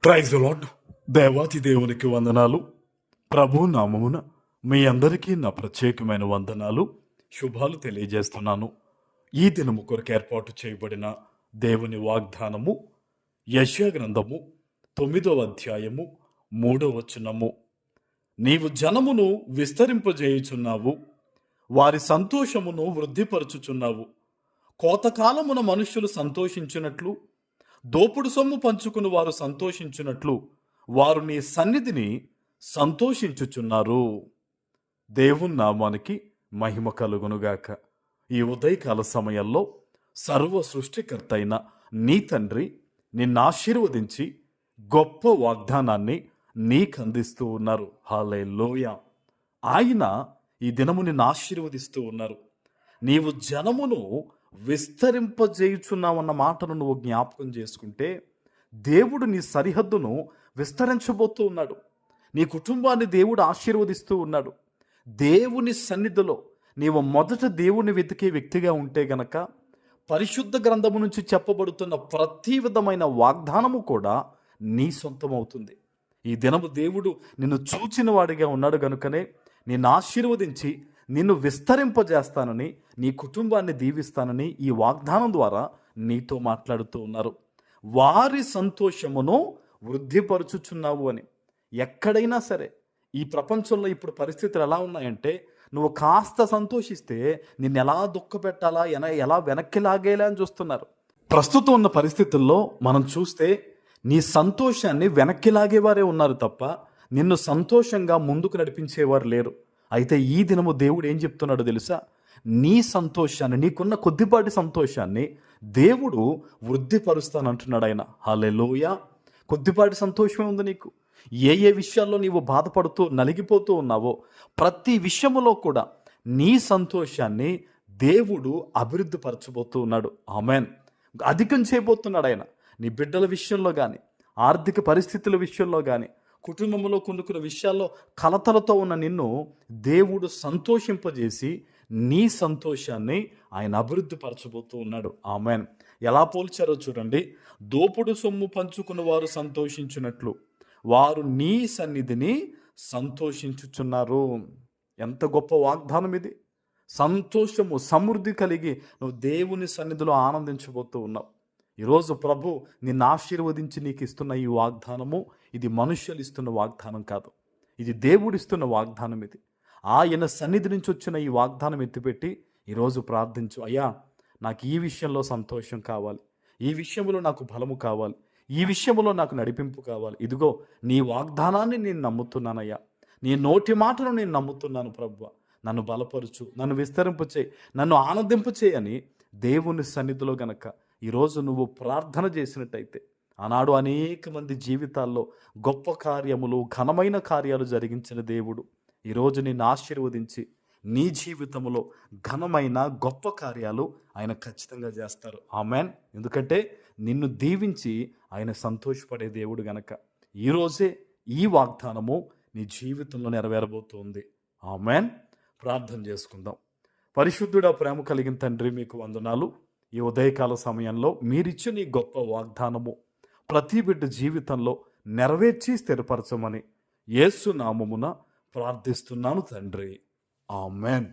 Praise the lord. దేవాతి దేవునికి వందనాలు. ప్రభు నామమున మీ అందరికీ నా ప్రత్యేకమైన వందనాలు, శుభాలు తెలియజేస్తున్నాను. ఈ దినము కొరకు ఏర్పాటు చేయబడిన దేవుని వాగ్దానము యెషయా గ్రంథము 9వ అధ్యాయము 3వ వచనము. నీవు జనమును విస్తరింపజేయుచున్నావు, వారి సంతోషమును వృద్ధిపరచుచున్నావు. కోతకాలమున మనుష్యులు సంతోషించినట్లు, దోపుడు సొమ్ము పంచుకుని వారు సంతోషించినట్లు వారు నీ సన్నిధిని సంతోషించుచున్నారు. దేవుని నామానికి మహిమ కలుగునుగాక. ఈ ఉదయకాల సమయంలో సర్వ సృష్టికర్త అయిన నీ తండ్రి నిన్ను ఆశీర్వదించి గొప్ప వాగ్దానాన్ని నీకు అందిస్తూ ఉన్నారు. హల్లెలూయా. ఆయన ఈ దినము నిన్ను ఆశీర్వదిస్తూ ఉన్నారు. నీవు జనమును విస్తరింపజేయుచున్నావన్న మాటను నువ్వు జ్ఞాపకం చేసుకుంటే, దేవుడు నీ సరిహద్దును విస్తరించబోతూ ఉన్నాడు. నీ కుటుంబాన్ని దేవుడు ఆశీర్వదిస్తూ ఉన్నాడు. దేవుని సన్నిధిలో నీవు మొదట దేవుని వెతికే వ్యక్తిగా ఉంటే గనక, పరిశుద్ధ గ్రంథము నుంచి చెప్పబడుతున్న ప్రతి విధమైన వాగ్దానము కూడా నీ సొంతమవుతుంది. ఈ దినము దేవుడు నిన్ను చూచిన వాడిగా ఉన్నాడు గనుకనే నిన్ను ఆశీర్వదించి నిన్ను విస్తరింపజేస్తానని, నీ కుటుంబాన్ని దీవిస్తానని ఈ వాగ్దానం ద్వారా నీతో మాట్లాడుతూ ఉన్నారు. వారి సంతోషమును వృద్ధిపరుచుచున్నావు అని. ఎక్కడైనా సరే ఈ ప్రపంచంలో ఇప్పుడు పరిస్థితులు ఎలా ఉన్నాయంటే, నువ్వు కాస్త సంతోషిస్తే నిన్ను ఎలా దుఃఖపెట్టాలా, ఎలా వెనక్కి లాగేలా అని చూస్తున్నారు. ప్రస్తుతం ఉన్న పరిస్థితుల్లో మనం చూస్తే నీ సంతోషాన్ని వెనక్కి లాగేవారే ఉన్నారు తప్ప నిన్ను సంతోషంగా ముందుకు నడిపించేవారు లేరు. అయితే ఈ దినము దేవుడు ఏం చెప్తున్నాడో తెలుసా? నీ సంతోషాన్ని, నీకున్న కొద్దిపాటి సంతోషాన్ని దేవుడు వృద్ధిపరుస్తానంటున్నాడు ఆయన. హల్లెలూయా. కొద్దిపాటి సంతోషమే ఉంది నీకు. ఏ విషయాల్లో నీవు బాధపడుతూ నలిగిపోతూ ఉన్నావో ప్రతి విషయములో కూడా నీ సంతోషాన్ని దేవుడు అభివృద్ధి పరచబోతూ ఉన్నాడు. ఆమెన్. అధికం చేయబోతున్నాడు ఆయన. నీ బిడ్డల విషయంలో కానీ, ఆర్థిక పరిస్థితుల విషయంలో కానీ, కుటుంబంలో కొన్ని విషయాల్లో కలతలతో ఉన్న నిన్ను దేవుడు సంతోషింపజేసి నీ సంతోషాన్ని ఆయన అభివృద్ధి పరచబోతూ ఉన్నాడు. ఆమెన్. ఎలా పోల్చారో చూడండి. దోపుడు సొమ్ము పంచుకున్న వారు సంతోషించినట్లు వారు నీ సన్నిధిని సంతోషించుచున్నారు. ఎంత గొప్ప వాగ్దానం ఇది. సంతోషము, సమృద్ధి కలిగి నువ్వు దేవుని సన్నిధిలో ఆనందించబోతూ ఉన్నావు. ఈరోజు ప్రభు నిన్ను ఆశీర్వదించి నీకు ఇస్తున్న ఈ వాగ్దానము, ఇది మనుష్యులు ఇస్తున్న వాగ్దానం కాదు, ఇది దేవుడు ఇస్తున్న వాగ్దానం. ఇది ఆయన సన్నిధి నుంచి వచ్చిన ఈ వాగ్దానం ఎత్తిపెట్టి ఈరోజు ప్రార్థించు. అయ్యా, నాకు ఈ విషయంలో సంతోషం కావాలి, ఈ విషయంలో నాకు బలము కావాలి, ఈ విషయంలో నాకు నడిపింపు కావాలి. ఇదిగో నీ వాగ్దానాన్ని నేను నమ్ముతున్నానయ్యా, నీ నోటి మాటను నేను నమ్ముతున్నాను ప్రభువా. నన్ను బలపరుచు, నన్ను విస్తరింపు చేయి, నన్ను ఆనందింపు చేయని దేవుని సన్నిధిలో గనక ఈరోజు నువ్వు ప్రార్థన చేసినట్టయితే, ఆనాడు అనేక మంది జీవితాల్లో గొప్ప కార్యములు, ఘనమైన కార్యాలు జరిగించిన దేవుడు ఈరోజు నిన్ను ఆశీర్వదించి నీ జీవితంలో ఘనమైన గొప్ప కార్యాలు ఆయన ఖచ్చితంగా చేస్తారు. ఆమెన్. ఎందుకంటే నిన్ను దీవించి ఆయన సంతోషపడే దేవుడు గనక ఈరోజే ఈ వాగ్దానము నీ జీవితంలో నెరవేరబోతుంది. ఆమెన్. ప్రార్థన చేసుకుందాం. పరిశుద్ధుడా, ప్రేమ కలిగిన తండ్రి, మీకు వందనాలు. ఈ ఉదయకాల సమయంలో మీరిచ్చిన ఈ గొప్ప వాగ్దానము ప్రతి బిడ్డ జీవితంలో నెరవేర్చి స్థిరపరచమని యేసు నామమున ప్రార్థిస్తున్నాను తండ్రి. ఆమెన్.